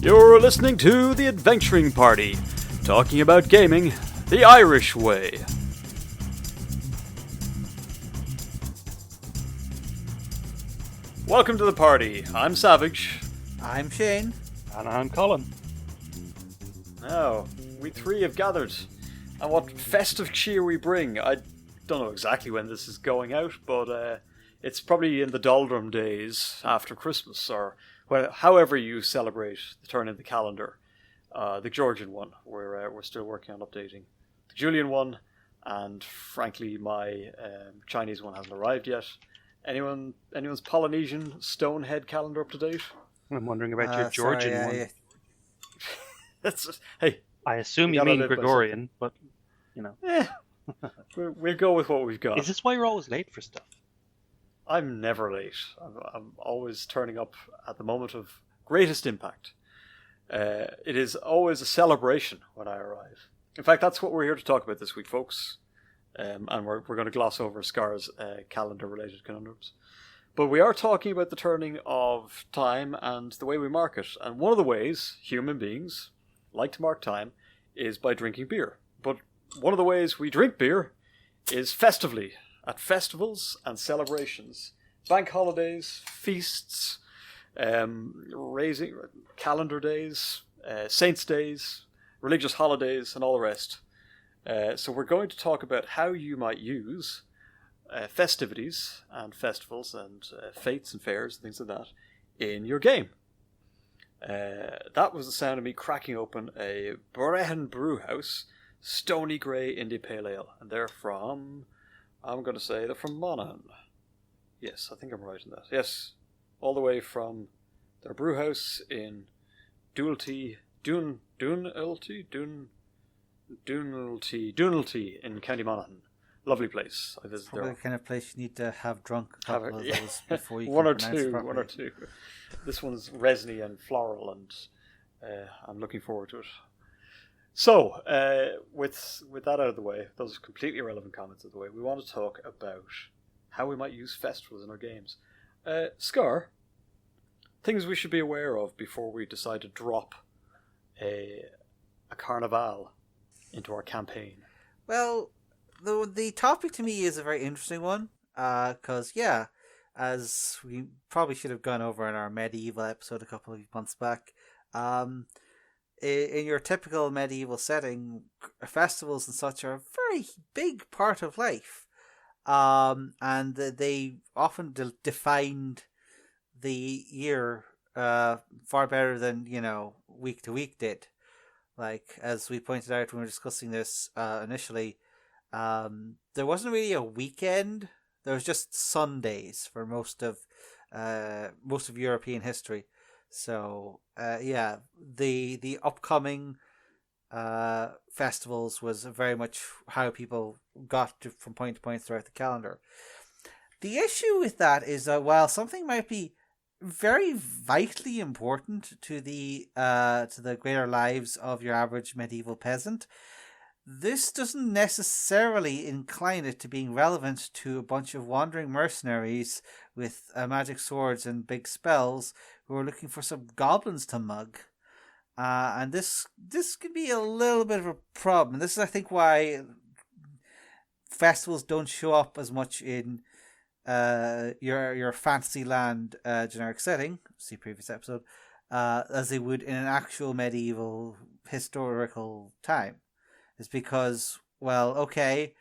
You're listening to The Adventuring Party, talking about gaming the Irish way. Welcome to the party. I'm Savage. I'm Shane. And I'm Colin. Now, we three have gathered. And what festive cheer we bring. I don't know exactly when this is going out, but it's probably in the doldrum days after Christmas, or however you celebrate the turn in the calendar. The Georgian one, we're still working on updating. The Julian one, and frankly, my Chinese one hasn't arrived yet. Anyone's Polynesian stonehead calendar up to date? I'm wondering about your Georgian one. That's hey. I assume you mean Gregorian, but you know. We'll go with what we've got. Is this why you're always late for stuff? I'm never late. I'm always turning up at the moment of greatest impact. It is always a celebration when I arrive. In fact, that's what we're here to talk about this week, folks. And we're going to gloss over Scarr's calendar-related conundrums. But we are talking about the turning of time and the way we mark it. And one of the ways human beings like to mark time is by drinking beer. But one of the ways we drink beer is festively, at festivals and celebrations, bank holidays, feasts, raising calendar days, saints' days, religious holidays, and all the rest. So we're going to talk about how you might use festivities and festivals and fetes and fairs and things like that in your game. That was the sound of me cracking open a Brehon Brewhouse Stony Grey India Pale Ale, and they're from, I'm going to say, they're from Monaghan. Yes, I think I'm right in that. Yes, all the way from their brewhouse in Dunalty in County Monaghan. Lovely place. I visited Probably there. the kind of place you need to have drunk a couple of those before you one can or pronounce two. it properly. One or two. This one's resiny and floral, and I'm looking forward to it. So, with that out of the way, those completely irrelevant comments out of the way, we want to talk about how we might use festivals in our games. Scarr, things we should be aware of before we decide to drop a carnival into our campaign. Well, the topic to me is a very interesting one, because, as we probably should have gone over in our medieval episode a couple of months back, in your typical medieval setting, festivals and such are a very big part of life. And they often defined the year far better than, week to week did. Like, as we pointed out when we were discussing this initially, there wasn't really a weekend. There was just Sundays for most of European history. So, the upcoming festivals was very much how people got from point to point throughout the calendar. The issue with that is that while something might be very vitally important to the greater lives of your average medieval peasant, this doesn't necessarily incline it to being relevant to a bunch of wandering mercenaries with magic swords and big spells who are looking for some goblins to mug. And this can be a little bit of a problem. This is, I think, why festivals don't show up as much in your Fantasyland generic setting, see previous episode, as they would in an actual medieval historical time. Is because, well, okay,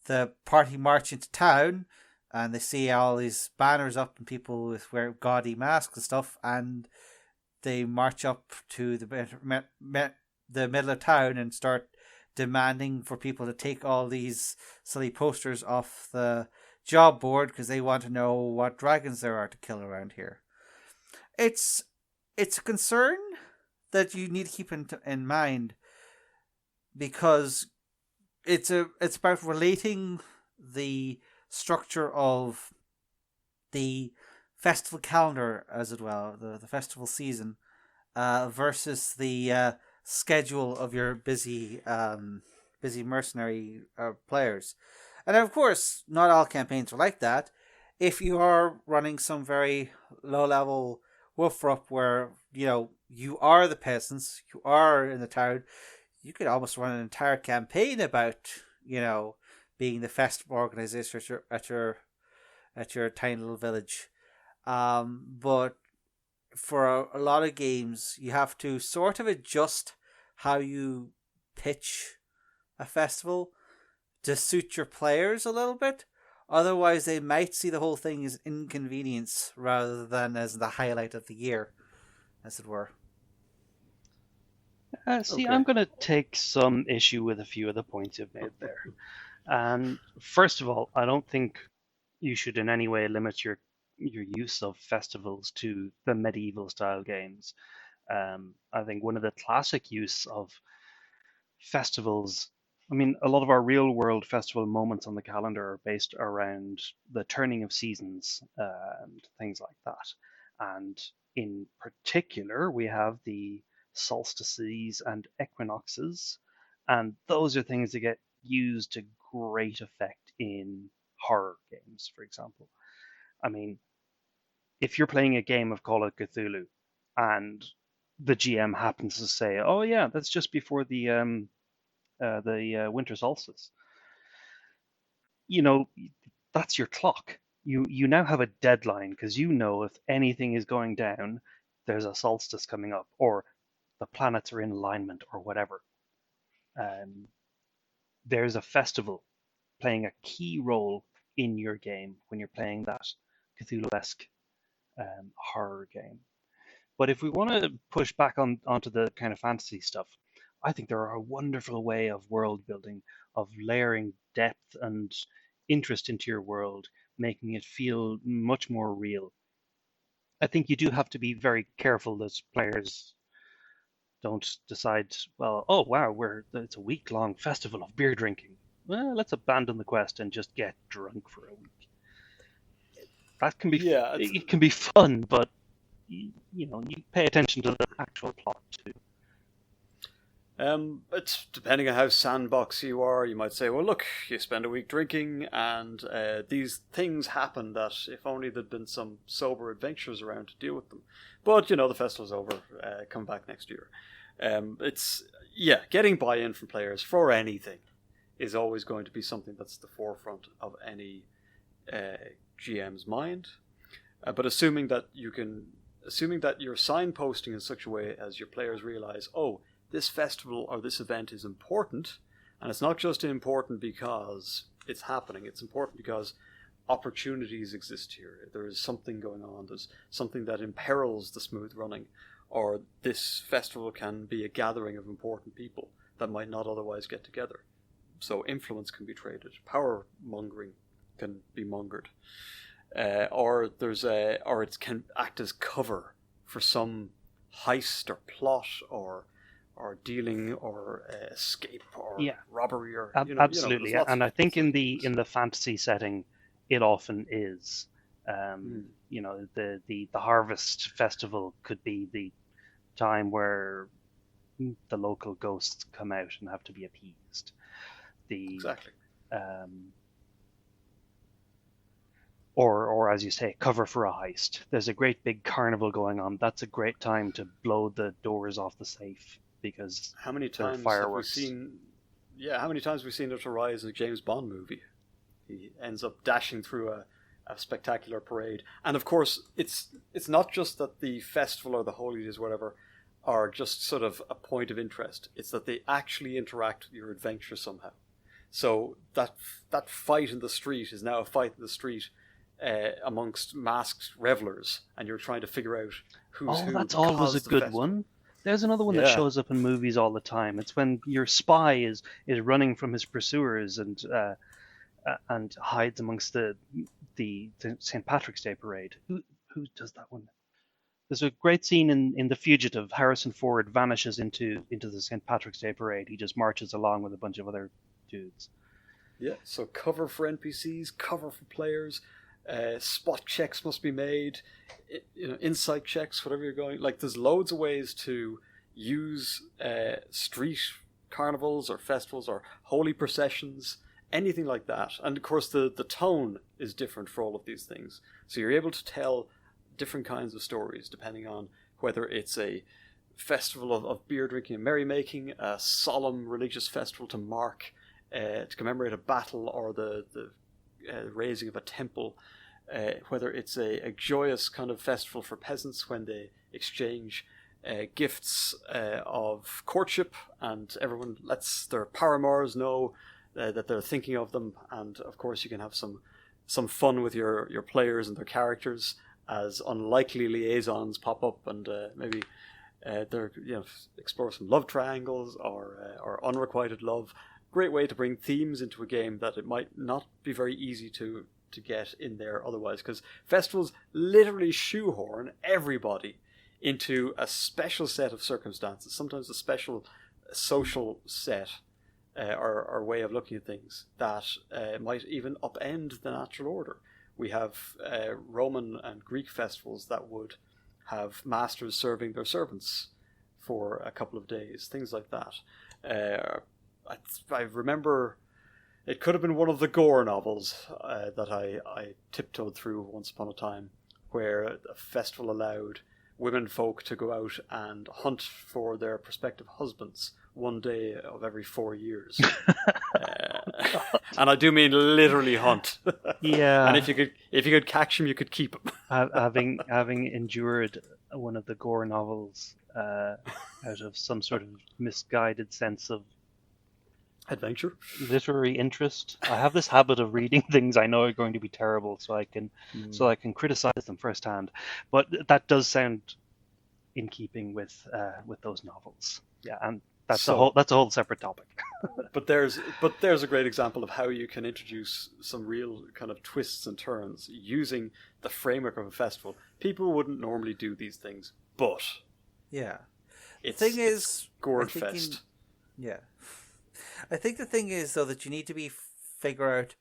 the party march into town and they see all these banners up and people with wear gaudy masks and stuff, and they march up to the middle of town and start demanding for people to take all these silly posters off the job board because they want to know what dragons there are to kill around here. It's a concern that you need to keep in mind, because it's about relating the structure of the festival calendar, as it were, the festival season, versus the schedule of your busy mercenary players. And of course, not all campaigns are like that. If you are running some very low level wolf rup where, you are the peasants, you are in the town. You could almost run an entire campaign about, being the festival organizer at your tiny little village. But for a lot of games, you have to sort of adjust how you pitch a festival to suit your players a little bit. Otherwise, they might see the whole thing as inconvenience rather than as the highlight of the year, as it were. Okay. I'm going to take some issue with a few of the points you've made there. And first of all, I don't think you should in any way limit your use of festivals to the medieval style games. I think one of the classic use of festivals, a lot of our real world festival moments on the calendar are based around the turning of seasons and things like that. And in particular, we have the solstices and equinoxes, and those are things that get used to great effect in horror games, for example. If you're playing a game of Call of Cthulhu and the GM happens to say, "Oh yeah, that's just before the winter solstice," that's your clock. You now have a deadline because if anything is going down, there's a solstice coming up, or the planets are in alignment, or whatever. There's a festival playing a key role in your game when you're playing that Cthulhu-esque horror game. But if we want to push back onto the kind of fantasy stuff, I think there are a wonderful way of world building, of layering depth and interest into your world, making it feel much more real. I think you do have to be very careful that players don't decide, well, oh wow, it's a week-long festival of beer drinking. Well, let's abandon the quest and just get drunk for a week. That can be it can be fun, but you pay attention to the actual plot too. It's depending on how sandbox you are. You might say, well, look, you spend a week drinking, and these things happen that if only there'd been some sober adventurers around to deal with them. But the festival's over. Come back next year. Getting buy-in from players for anything is always going to be something that's the forefront of any GM's mind. But assuming that you're signposting in such a way as your players realize, oh, this festival or this event is important, and it's not just important because it's happening, it's important because opportunities exist here. There is something going on, there's something that imperils the smooth running, or this festival can be a gathering of important people that might not otherwise get together. So influence can be traded, power mongering can be mongered, or it can act as cover for some heist or plot or dealing or escape or robbery or absolutely. And I think in the fantasy setting, it often is. The harvest festival could be the time where the local ghosts come out and have to be appeased. Exactly. Or as you say, cover for a heist. There's a great big carnival going on. That's a great time to blow the doors off the safe because how many times fireworks. How many times have we seen it arise in a James Bond movie? He ends up dashing through a spectacular parade, and of course, it's not just that the festival or the holy days, whatever, are just sort of a point of interest. It's that they actually interact with your adventure somehow. So that fight in the street is now a fight in the street amongst masked revelers, and you're trying to figure out who's who. Oh, that's always a good one. There's another one that shows up in movies all the time. It's when your spy is running from his pursuers and hides amongst the St. Patrick's Day parade. Who does that one? There's a great scene in The Fugitive. Harrison Ford vanishes into the St. Patrick's Day parade. He just marches along with a bunch of other dudes. Yeah, so cover for NPCs, cover for players, spot checks must be made, insight checks, whatever you're going. Like, there's loads of ways to use street carnivals or festivals or holy processions, anything like that. And of course, the tone is different for all of these things. So you're able to tell different kinds of stories depending on whether it's a festival of beer drinking and merrymaking, a solemn religious festival to mark, to commemorate a battle or the raising of a temple, whether it's a joyous kind of festival for peasants when they exchange gifts of courtship, and everyone lets their paramours know that they're thinking of them, and of course you can have some fun with your players and their characters as unlikely liaisons pop up, and maybe explore some love triangles or unrequited love. Great way to bring themes into a game that it might not be very easy to get in there otherwise, because festivals literally shoehorn everybody into a special set of circumstances, sometimes a special social set or way of looking at things that might even upend the natural order. We have Roman and Greek festivals that would have masters serving their servants for a couple of days, things like that. I remember it could have been one of the Gore novels that I tiptoed through once upon a time, where a festival allowed women folk to go out and hunt for their prospective husbands one day of every 4 years. And I do mean literally hunt. Yeah. And if you could catch him, you could keep him. having endured one of the Gore novels out of some sort of misguided sense of adventure, literary interest, I have this habit of reading things I know are going to be terrible, so I can criticize them firsthand. But that does sound in keeping with those novels. Yeah, and that's a whole separate topic. But there's a great example of how you can introduce some real kind of twists and turns using the framework of a festival. People wouldn't normally do these things, but yeah, it's Gourd Fest. Yeah. I think the thing is, though, that you need to figure out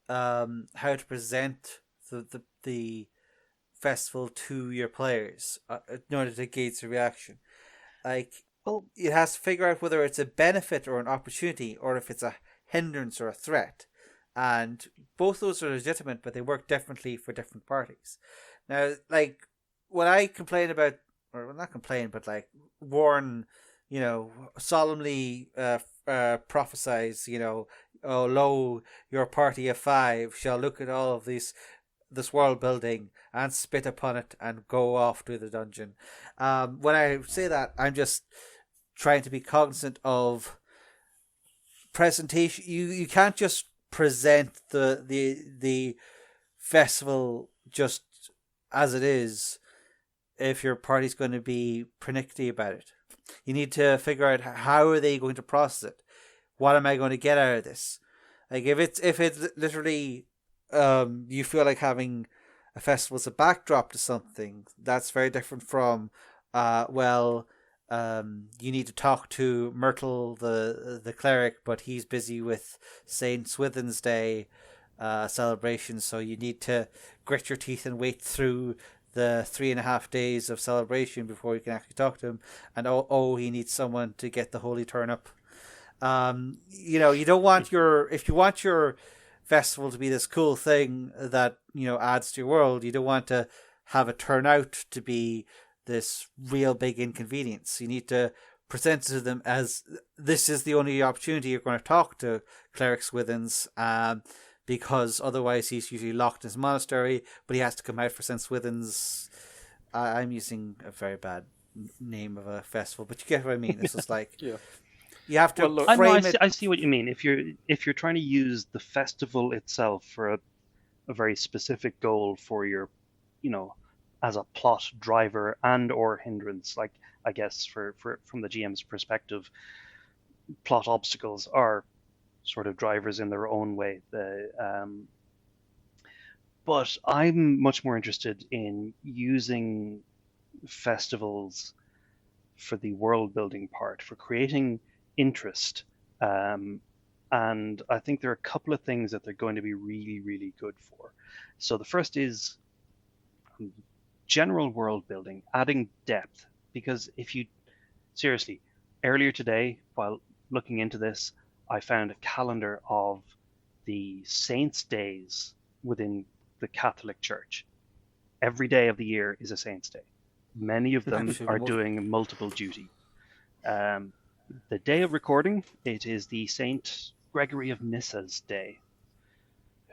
how to present the festival to your players in order to gauge the reaction. Like, well, it has to figure out whether it's a benefit or an opportunity, or if it's a hindrance or a threat. And both those are legitimate, but they work differently for different parties. Now, like, when I complain about, or not complain, but like warn, solemnly prophesize, oh, lo, your party of 5 shall look at all of this world building and spit upon it and go off to the dungeon. When I say that, I'm just trying to be cognizant of presentation. You can't just present the festival just as it is if your party's going to be pernickety about it. You need to figure out how are they going to process it. What am I going to get out of this? Like if it's literally you feel like having a festival as a backdrop to something, that's very different from you need to talk to Myrtle the cleric, but he's busy with Saint Swithin's Day celebration, so you need to grit your teeth and wait through the 3.5 days of celebration before you can actually talk to him. And he needs someone to get the holy turnip. You don't want if you want your festival to be this cool thing that adds to your world, you don't want to have it turn out to be this real big inconvenience. You need to present it to them as this is the only opportunity you're going to talk to Cleric Swithins, because otherwise he's usually locked in his monastery, but he has to come out for St. Swithin's. I'm using a very bad name of a festival, but you get what I mean. It's just like yeah. You have to frame it. I see what you mean. If you're trying to use the festival itself for a very specific goal for your, as a plot driver and or hindrance, like I guess for from the GM's perspective, plot obstacles are sort of drivers in their own way. But I'm much more interested in using festivals for the world building part, for creating interest. And I think there are a couple of things that they're going to be really, really good for. So the first is general world building, adding depth. Because seriously, earlier today, while looking into this, I found a calendar of the saints' days within the Catholic Church. Every day of the year is a saint's day. Many of them Actually, are doing multiple duty. The day of recording, it is the Saint Gregory of Nyssa's day,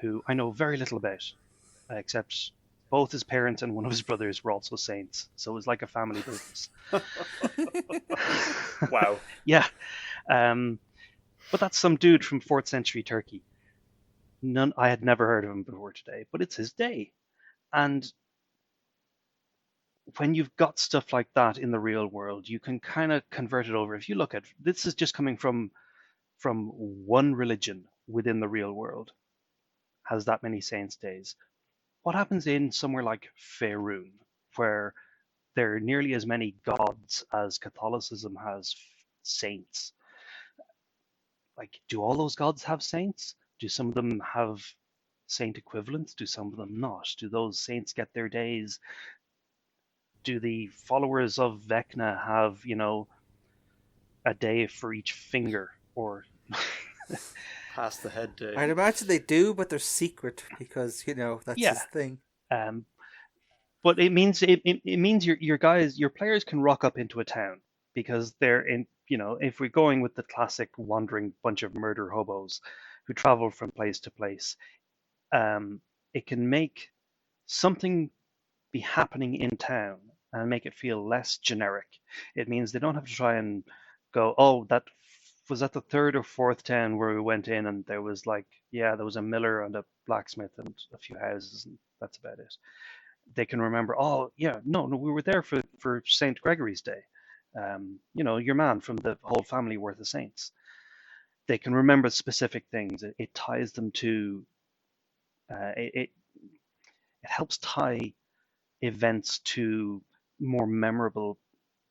who I know very little about, except both his parents and one of his brothers were also saints, so it was like a family business. Wow. Yeah. But that's some dude from 4th century Turkey. I had never heard of him before today, but it's his day. And when you've got stuff like that in the real world, you can kind of convert it over. If you look at this, is just coming from one religion within the real world, has that many saints' days. What happens in somewhere like Faerun, where there are nearly as many gods as Catholicism has saints? Like, do all those gods have saints? Do some of them have saint equivalents? Do some of them not? Do those saints get their days? Do the followers of Vecna have, a day for each finger? Or Past the head day. I'd imagine they do, but they're secret because that's Yeah. his thing. But it means your players can rock up into a town because they're in. If we're going with the classic wandering bunch of murder hobos who travel from place to place, it can make something be happening in town and make it feel less generic. It means they don't have to try and go, oh, that was at the 3rd or 4th town where we went in and there was there was a miller and a blacksmith and a few houses and that's about it. They can remember, oh yeah, no, we were there for St. Gregory's Day. Your man from the whole family were the saints. They can remember specific things. It ties them to, it helps tie events to more memorable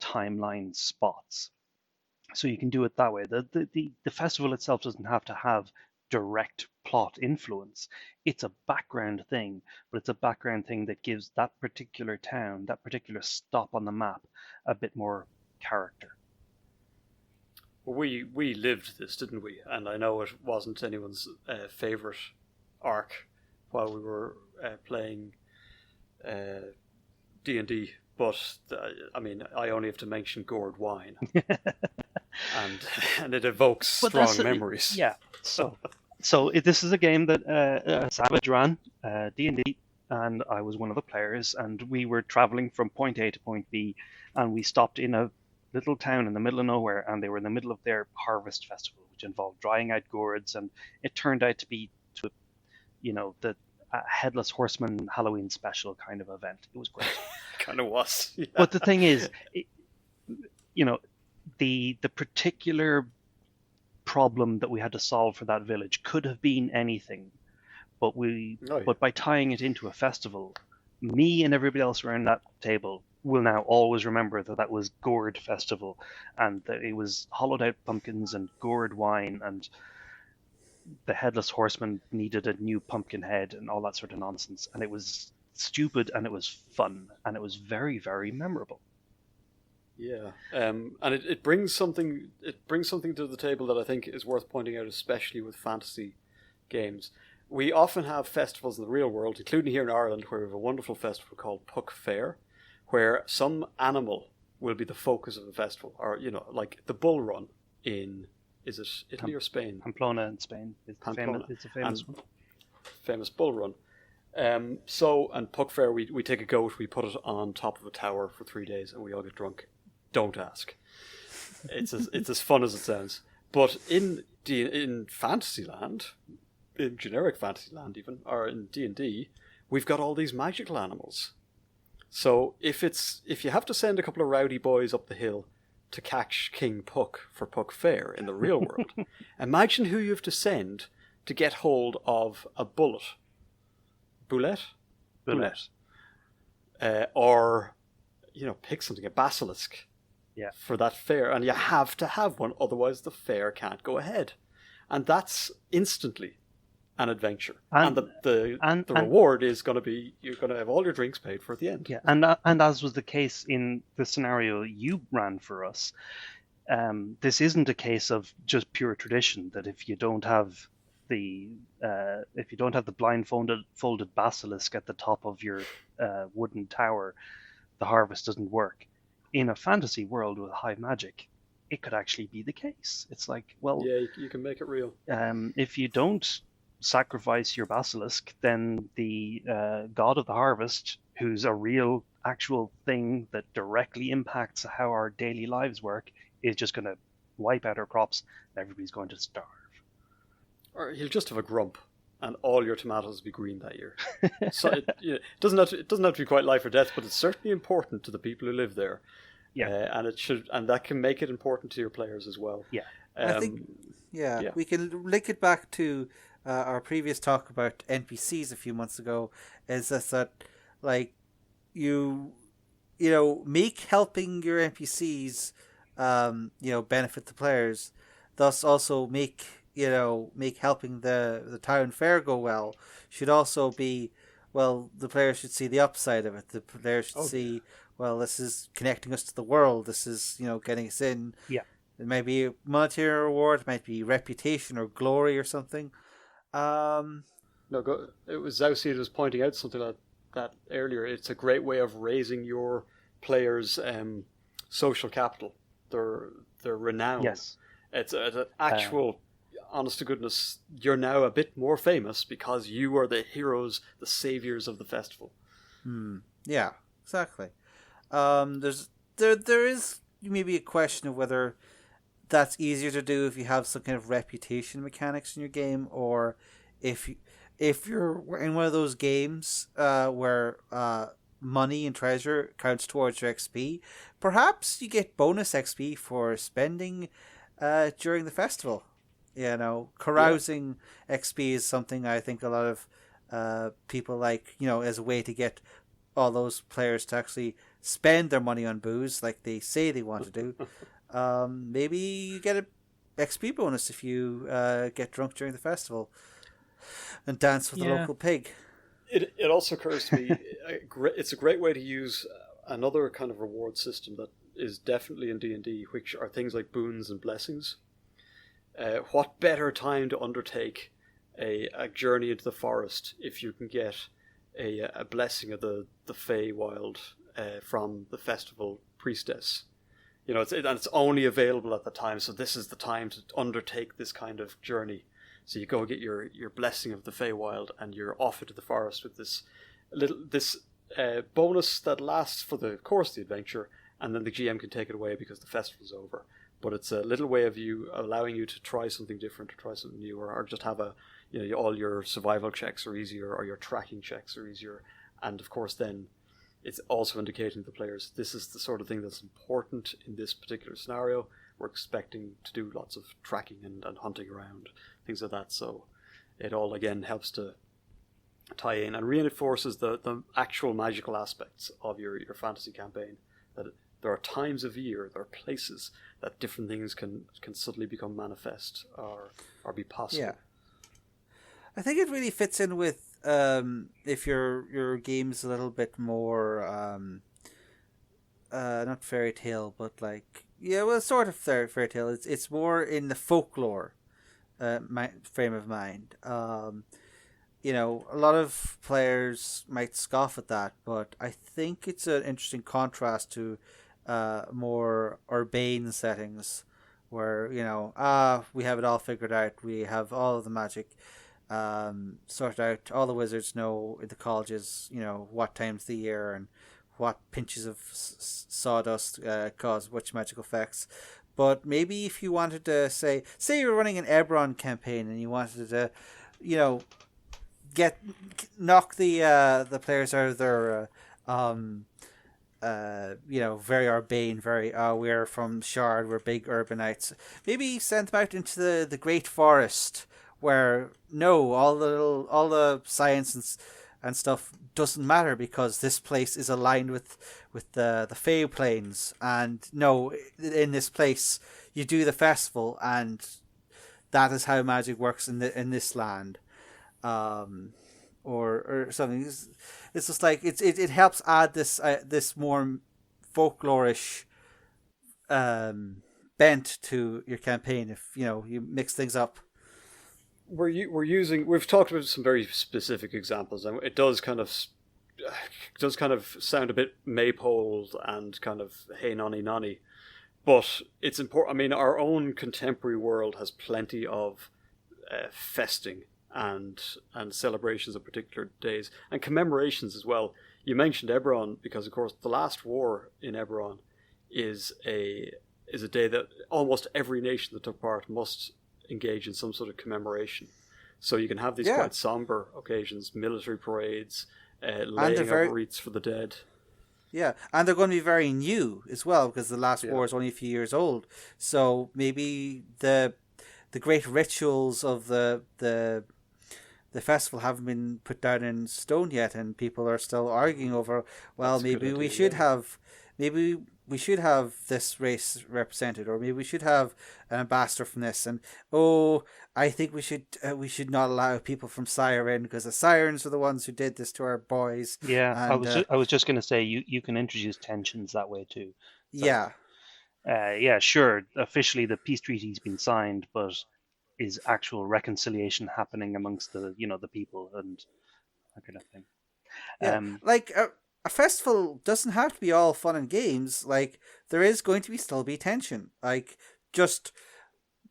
timeline spots. So you can do it that way. The festival itself doesn't have to have direct plot influence. It's a background thing, but it's a background thing that gives that particular town, that particular stop on the map, a bit more character. Well, we lived this, didn't we? And I know it wasn't anyone's favourite arc while we were playing D&D, but I only have to mention gourd wine, and it evokes strong memories. Yeah. So this is a game that Savage ran, D&D, and I was one of the players, and we were traveling from point A to point B, and we stopped in a little town in the middle of nowhere, and they were in the middle of their harvest festival, which involved drying out gourds, and it turned out to be the Headless Horseman Halloween special kind of event. It was great. Kind of was. Yeah. But the thing is, the particular problem that we had to solve for that village could have been anything, but but by tying it into a festival, me and everybody else around that table will now always remember that was Gourd Festival, and that it was hollowed out pumpkins and gourd wine, and the Headless Horseman needed a new pumpkin head and all that sort of nonsense, and it was stupid and it was fun and it was very, very memorable. Yeah, and it brings something. It brings something to the table that I think is worth pointing out, especially with fantasy games. We often have festivals in the real world, including here in Ireland, where we have a wonderful festival called Puck Fair, where some animal will be the focus of the festival, or like the bull run in, is it Italy or Spain? Pamplona in Spain. It's a famous one. Famous bull run. And Puck Fair, we take a goat, we put it on top of a tower for 3 days, and we all get drunk. Don't ask. It's as fun as it sounds. But in Fantasyland, in generic Fantasyland even, or in D&D, we've got all these magical animals. So if you have to send a couple of rowdy boys up the hill to catch King Puck for Puck Fair in the real world, imagine who you have to send to get hold of a bullet. Bullet. Or, pick something, a basilisk. Yeah. For that fair, and you have to have one, otherwise the fair can't go ahead, and that's instantly an adventure. And the reward is going to be you're going to have all your drinks paid for at the end. Yeah, and as was the case in the scenario you ran for us, this isn't a case of just pure tradition. That if you don't have the blindfolded basilisk at the top of your wooden tower, the harvest doesn't work. In a fantasy world with high magic, it could actually be the case. It's like, well, Yeah, you can make it real. if you don't sacrifice your basilisk, then the god of the harvest, who's a real, actual thing that directly impacts how our daily lives work, is just going to wipe out our crops, and everybody's going to starve. Or he'll just have a grump, and all your tomatoes will be green that year. So it doesn't have to be quite life or death, but it's certainly important to the people who live there. Yeah, and that can make it important to your players as well. Yeah, I think we can link it back to our previous talk about NPCs a few months ago. Is that like you make helping your NPCs benefit the players, thus also make helping the town fair go well should also be, well, the players should see the upside of it. The players should see, well, this is connecting us to the world. This is, getting us in. Yeah. It might be a monetary reward. It might be reputation or glory or something. It was Zauseed was pointing out something like that earlier. It's a great way of raising your players' social capital, their renown. Yes. It's an actual, honest to goodness, you're now a bit more famous because you are the heroes, the saviors of the festival. Yeah, exactly. There is maybe a question of whether that's easier to do if you have some kind of reputation mechanics in your game, or if you're in one of those games where money and treasure counts towards your XP. Perhaps you get bonus XP for spending during the festival. Carousing XP is something I think a lot of people like, as a way to get all those players to actually spend their money on booze like they say they want to do. Maybe you get a XP bonus if you get drunk during the festival and dance with the local pig. It also occurs to me, it's a great way to use another kind of reward system that is definitely in D&D, which are things like boons and blessings. What better time to undertake a journey into the forest if you can get a blessing of the Feywild from the festival priestess? It's only available at the time, so this is the time to undertake this kind of journey. So you go get your blessing of the Feywild, and you're off into the forest with this bonus that lasts for the course of the adventure, and then the GM can take it away because the festival's over. But it's a little way of allowing you to try something different, or try something new, or just have all your survival checks are easier, or your tracking checks are easier, and of course then it's also indicating to the players this is the sort of thing that's important in this particular scenario. We're expecting to do lots of tracking and hunting around, things like that. So it all again helps to tie in and reinforces the actual magical aspects of your fantasy campaign. That there are times of year, there are places that different things can suddenly become manifest or be possible. Yeah. I think it really fits in with if your game's a little bit more not fairy tale, but like sort of fairy tale. It's more in the folklore frame of mind. A lot of players might scoff at that, but I think it's an interesting contrast to more urbane settings where we have it all figured out. We have all of the magic sorted out. All the wizards know in the colleges, what times of the year and what pinches of sawdust cause which magical effects. But maybe if you wanted to say you're running an Eberron campaign and you wanted to, knock the players out of their very urbane, very we're from Shard, we're big urbanites. Maybe send them out into the great forest where all the science and stuff doesn't matter because this place is aligned with the Fey plains, and in this place you do the festival, and that is how magic works in this land, or something. It's just like it helps add this more folklorish bent to your campaign if you mix things up. We've talked about some very specific examples, and it does kind of does kind of sound a bit Maypole and kind of hey-nonny-nonny, but it's important. I mean, our own contemporary world has plenty of festing and celebrations of particular days and commemorations as well. You mentioned Eberron because, of course, the last war in Eberron is a day that almost every nation that took part must engage in some sort of commemoration. So you can have these quite somber occasions, military parades, laying of wreaths for the dead. Yeah, and they're going to be very new as well because the last war is only a few years old. So maybe the great rituals of the festival haven't been put down in stone yet, and people are still arguing over. Well, maybe we should have this race represented, or maybe we should have an ambassador from this. And I think we should not allow people from Sire in because the Sirens are the ones who did this to our boys. Yeah, and, I was just going to say you can introduce tensions that way too. So, yeah. Sure. Officially, the peace treaty's been signed, but is actual reconciliation happening amongst the people and that kind of thing? Yeah, a festival doesn't have to be all fun and games. Like there is going to still be tension. Like just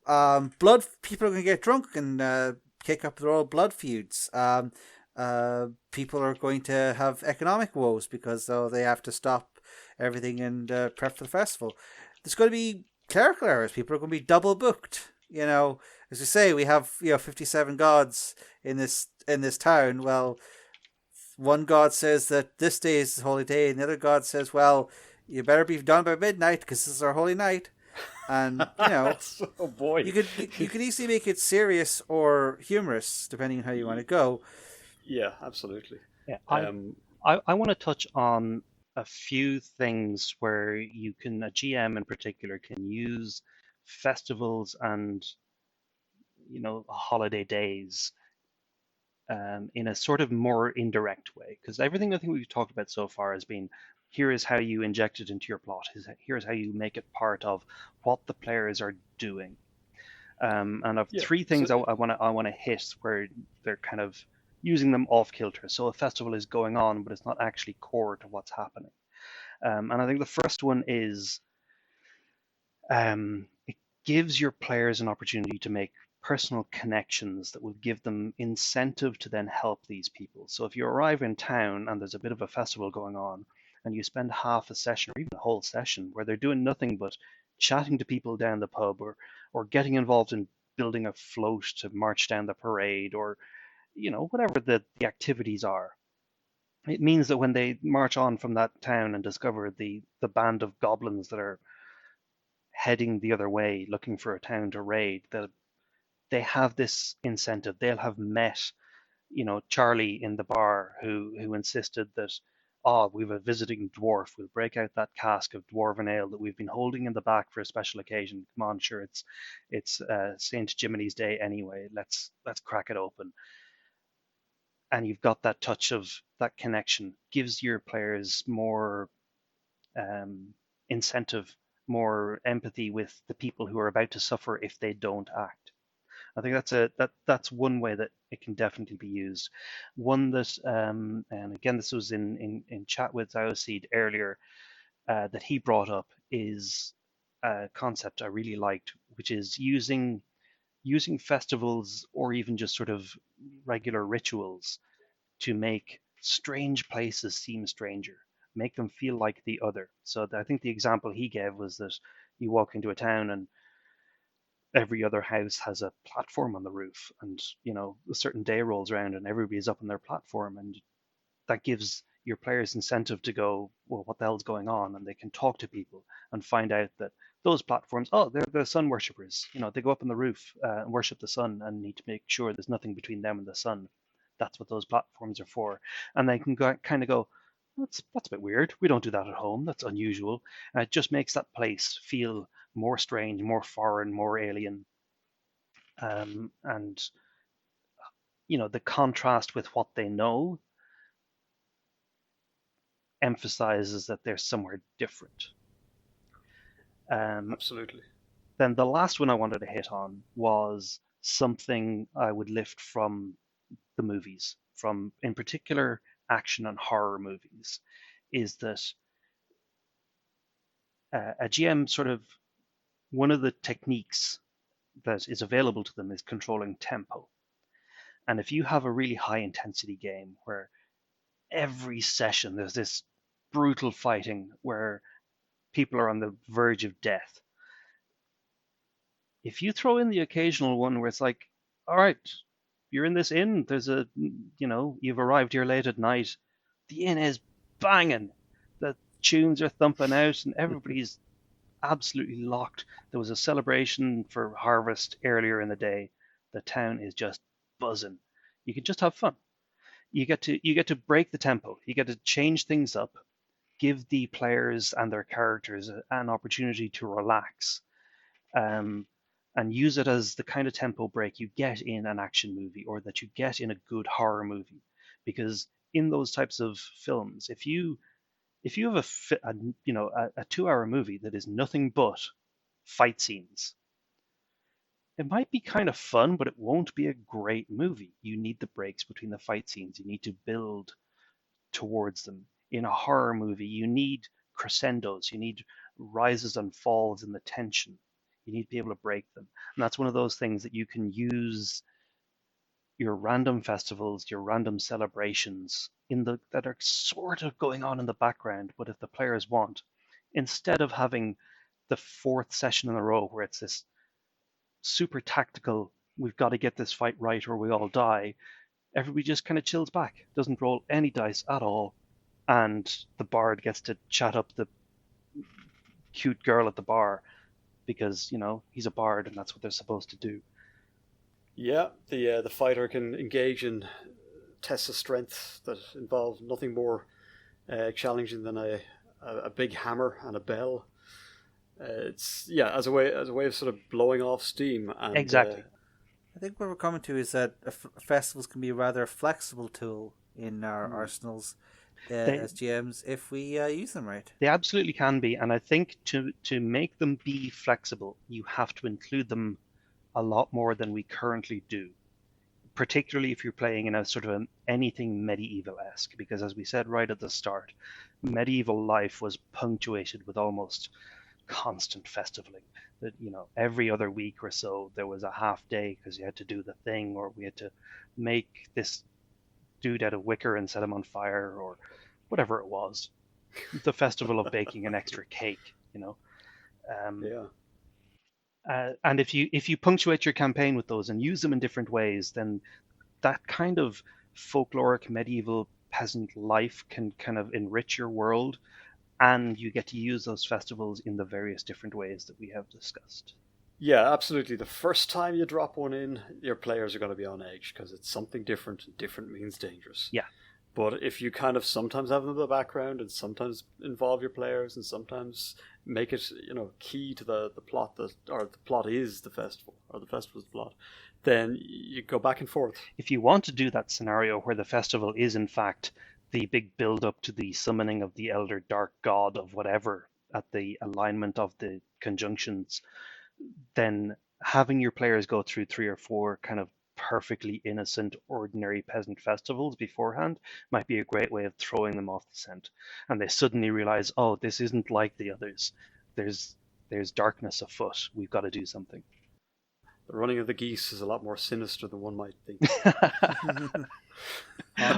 blood. People are going to get drunk and kick up their old blood feuds. People are going to have economic woes because they have to stop everything and prep for the festival. There's going to be clerical errors. People are going to be double booked. As we say, we have 57 gods in this town. Well, one god says that this day is the holy day, and the other god says, well, you better be done by midnight because this is our holy night. And oh boy, you could easily make it serious or humorous depending on how you want to go. Yeah, absolutely. Yeah, I want to touch on a few things where a GM in particular can use festivals and holiday days in a sort of more indirect way, because everything I think we've talked about so far has been, here is how you inject it into your plot, here's how you make it part of what the players are doing. And I've three things I want to hit where they're kind of using them off kilter. So a festival is going on, but it's not actually core to what's happening. And I think the first one is it gives your players an opportunity to make personal connections that will give them incentive to then help these people. So if you arrive in town and there's a bit of a festival going on and you spend half a session or even a whole session where they're doing nothing but chatting to people down the pub or getting involved in building a float to march down the parade or whatever the activities are, it means that when they march on from that town and discover the band of goblins that are heading the other way looking for a town to raid, that they have this incentive. They'll have met, Charlie in the bar who insisted that, we've a visiting dwarf. We'll break out that cask of dwarven ale that we've been holding in the back for a special occasion. Come on, sure, it's Saint Jiminy's Day anyway. Let's crack it open. And you've got that touch of that connection. Gives your players more incentive, more empathy with the people who are about to suffer if they don't act. I think that's one way that it can definitely be used. One that, and again, this was in chat with Zioseed earlier, that he brought up is a concept I really liked, which is using festivals or even just sort of regular rituals to make strange places seem stranger, make them feel like the other. So I think the example he gave was that you walk into a town and every other house has a platform on the roof, and a certain day rolls around and everybody's up on their platform, and that gives your players incentive to go, well, what the hell's going on? And they can talk to people and find out that those platforms, they're the sun worshippers. They go up on the roof and worship the sun and need to make sure there's nothing between them and the sun. That's what those platforms are for. And they can kind of go, that's a bit weird. We don't do that at home. That's unusual. And it just makes that place feel more strange, more foreign, more alien. And the contrast with what they know emphasizes that they're somewhere different. Absolutely. Then the last one I wanted to hit on was something I would lift from the movies, from in particular action and horror movies is that a GM sort of, one of the techniques that is available to them is controlling tempo. And if you have a really high intensity game where every session there's this brutal fighting where people are on the verge of death, if you throw in the occasional one where it's like, all right, you're in this inn, you've arrived here late at night, the inn is banging, the tunes are thumping out, and everybody's absolutely locked. There was a celebration for harvest earlier in the day. The town is just buzzing. You can just have fun. You get to break the tempo. You get to change things up, give the players and their characters an opportunity to relax, and use it as the kind of tempo break you get in an action movie or that you get in a good horror movie. Because in those types of films, if you have a 2-hour movie that is nothing but fight scenes, it might be kind of fun, but it won't be a great movie. You need the breaks between the fight scenes. You need to build towards them. In a horror movie, you need crescendos. You need rises and falls in the tension. You need to be able to break them. And that's one of those things that you can use your random festivals, your random celebrations that are sort of going on in the background, but if the players want, instead of having the 4th session in a row where it's this super tactical, we've got to get this fight right or we all die, everybody just kind of chills back, doesn't roll any dice at all, and the bard gets to chat up the cute girl at the bar because, he's a bard and that's what they're supposed to do. Yeah, the fighter can engage in tests of strength that involve nothing more challenging than a big hammer and a bell. It's as a way of sort of blowing off steam. And, exactly. I think what we're coming to is that festivals can be a rather flexible tool in our arsenals as GMs if we use them right. They absolutely can be, and I think to make them be flexible, you have to include them a lot more than we currently do, particularly if you're playing in a sort of anything medieval-esque, because as we said right at the start, medieval life was punctuated with almost constant festivaling. That every other week or so there was a half day because you had to do the thing, or we had to make this dude out of wicker and set him on fire, or whatever it was. The festival of baking an extra cake, and if you punctuate your campaign with those and use them in different ways, then that kind of folkloric medieval peasant life can kind of enrich your world, and you get to use those festivals in the various different ways that we have discussed. Yeah, absolutely. The first time you drop one in, your players are going to be on edge because it's something different, and different means dangerous. Yeah. But if you kind of sometimes have them in the background and sometimes involve your players and sometimes make it, key to the plot or the plot is the festival or the festival's plot, then you go back and forth. If you want to do that scenario where the festival is in fact the big build up to the summoning of the elder dark god of whatever at the alignment of the conjunctions, then having your players go through 3 or 4 kind of perfectly innocent, ordinary peasant festivals beforehand might be a great way of throwing them off the scent. And they suddenly realize, oh, this isn't like the others. There's darkness afoot. We've got to do something. The running of the geese is a lot more sinister than one might think.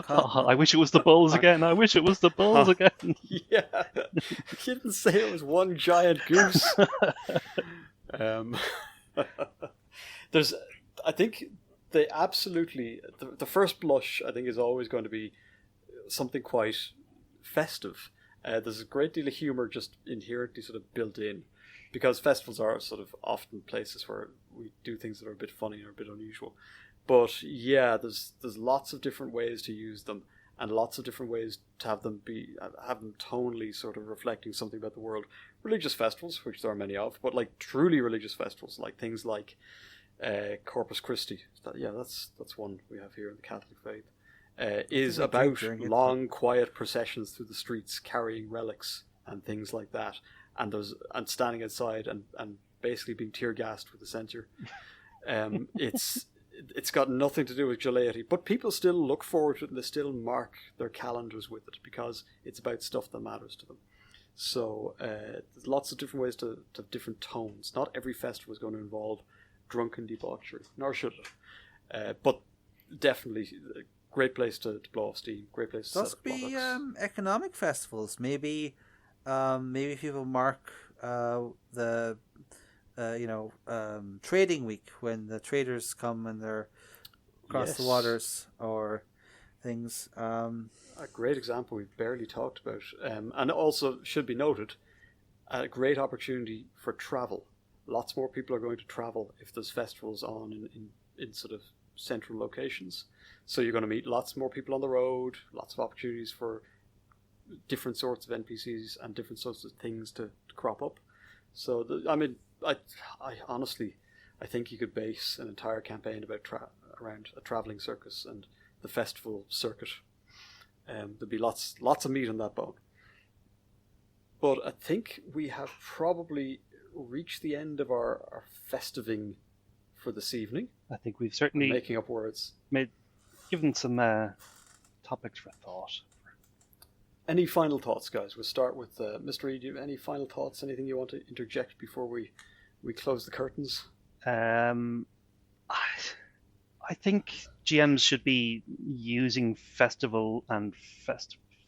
Oh, I wish it was the bulls again. I wish it was the bulls again. Yeah. You didn't say it was one giant goose. I think the first blush, I think, is always going to be something quite festive. There's a great deal of humour just inherently sort of built in, because festivals are sort of often places where we do things that are a bit funny or a bit unusual. But yeah, there's lots of different ways to use them, and lots of different ways to have them tonally sort of reflecting something about the world. Religious festivals, which there are many of, but like truly religious festivals, like things like Corpus Christi. That's one we have here in the Catholic faith. Is about long, quiet processions through the streets carrying relics and things like that, and standing outside and basically being tear gassed with the censure. It's it's got nothing to do with jollity, but people still look forward to it and they still mark their calendars with it because it's about stuff that matters to them. So there's lots of different ways to have different tones. Not every festival is going to involve drunken debauchery, nor should it. But definitely a great place to blow off steam. Great place to Those set could up be products. economic festivals. Maybe people mark the trading week when the traders come and they're across the waters or things. A great example we've barely talked about, and also should be noted, a great opportunity for travel. Lots more people are going to travel if there's festivals on in sort of central locations. So you're going to meet lots more people on the road, lots of opportunities for different sorts of NPCs and different sorts of things to crop up. So, I honestly, I think you could base an entire campaign around a travelling circus and the festival circuit. There'd be lots of meat on that bone. But I think we have probably reached the end of our festiving for this evening. I think we've certainly making up words. Given some topics for thought. Any final thoughts, guys? We'll start with Mr. E. Do you have any final thoughts? Anything you want to interject before we close the curtains? I think GMs should be using festival and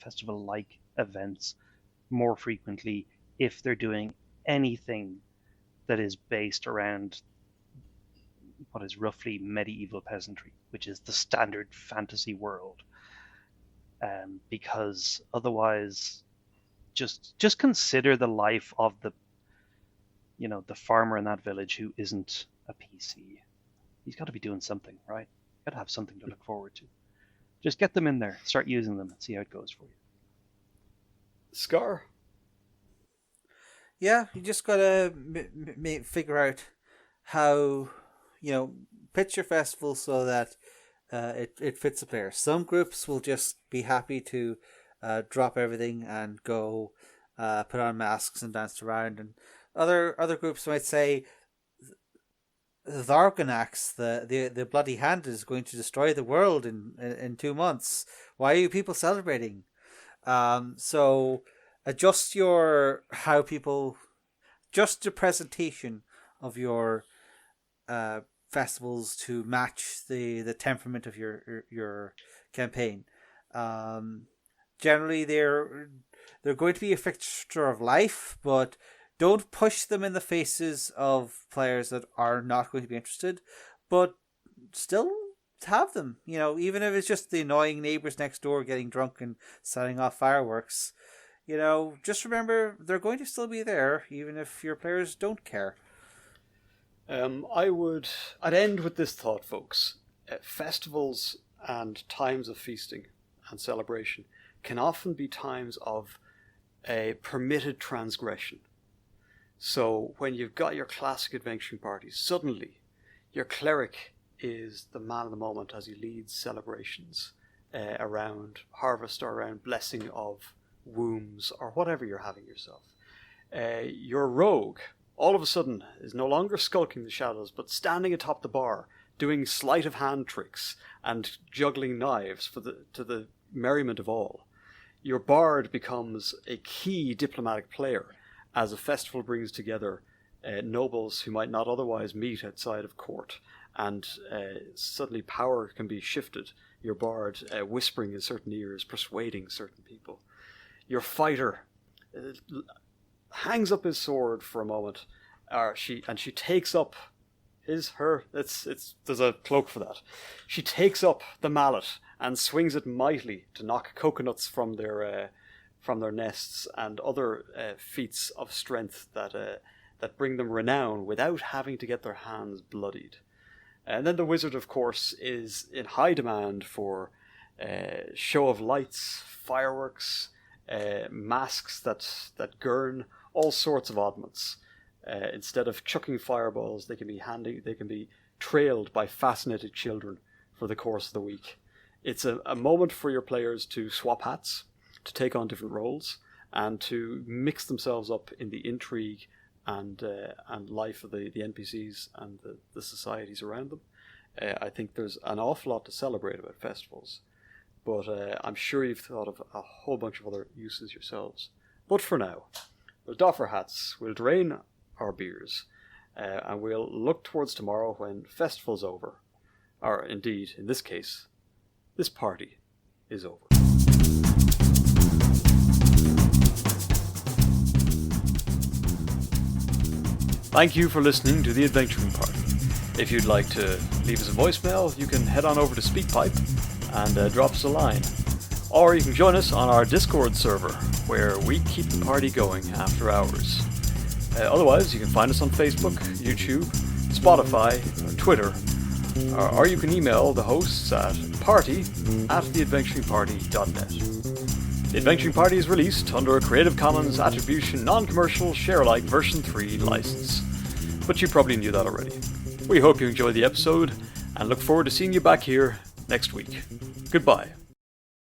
festival-like events more frequently if they're doing anything that is based around what is roughly medieval peasantry, which is the standard fantasy world. Because otherwise, just consider the life of the farmer in that village who isn't a PC. He's got to be doing something, right? Got to have something to look forward to. Just get them in there, start using them, and see how it goes for you. Scarr? Yeah, you just gotta figure out how, pitch your festival so that it fits the player. Some groups will just be happy to drop everything and go put on masks and dance around, and other groups might say the Argonax, the bloody hand, is going to destroy the world in 2 months. Why are you people celebrating? So adjust just the presentation of your festivals to match the temperament of your campaign. Generally, they're going to be a fixture of life, but don't push them in the faces of players that are not going to be interested. But still have them, even if it's just the annoying neighbors next door getting drunk and setting off fireworks. Just remember they're going to still be there, even if your players don't care. I'd end with this thought, folks. Festivals and times of feasting and celebration can often be times of a permitted transgression. So when you've got your classic adventuring parties, suddenly your cleric is the man of the moment as he leads celebrations around harvest or around blessing of wombs or whatever you're having yourself. Your rogue all of a sudden is no longer skulking the shadows, but standing atop the bar, doing sleight of hand tricks and juggling knives to the merriment of all. Your bard becomes a key diplomatic player as a festival brings together nobles who might not otherwise meet outside of court, and suddenly power can be shifted. Your bard whispering in certain ears, persuading certain people. Your fighter hangs up his sword for a moment, she takes up there's a cloak for that. She takes up the mallet and swings it mightily to knock coconuts from their nests and other feats of strength that bring them renown without having to get their hands bloodied. And then the wizard, of course, is in high demand for show of lights, fireworks, masks that gurn, all sorts of oddments. Instead of chucking fireballs, they can be trailed by fascinated children for the course of the week. It's a moment for your players to swap hats, to take on different roles, and to mix themselves up in the intrigue and life of the NPCs and the societies around them. I think there's an awful lot to celebrate about festivals, but I'm sure you've thought of a whole bunch of other uses yourselves. But for now, we'll doff our hats, we'll drain our beers, and we'll look towards tomorrow when festival's over. Or indeed, in this case, this party is over. Thank you for listening to The Adventuring Party. If you'd like to leave us a voicemail, you can head on over to SpeakPipe and drop us a line. Or you can join us on our Discord server, where we keep the party going after hours. Otherwise, you can find us on Facebook, YouTube, Spotify, or Twitter, or you can email the hosts at party@theadventuringparty.net. The Adventuring Party is released under a Creative Commons Attribution Non-Commercial Share-alike version 3 license, but you probably knew that already. We hope you enjoyed the episode and look forward to seeing you back here next week. Goodbye.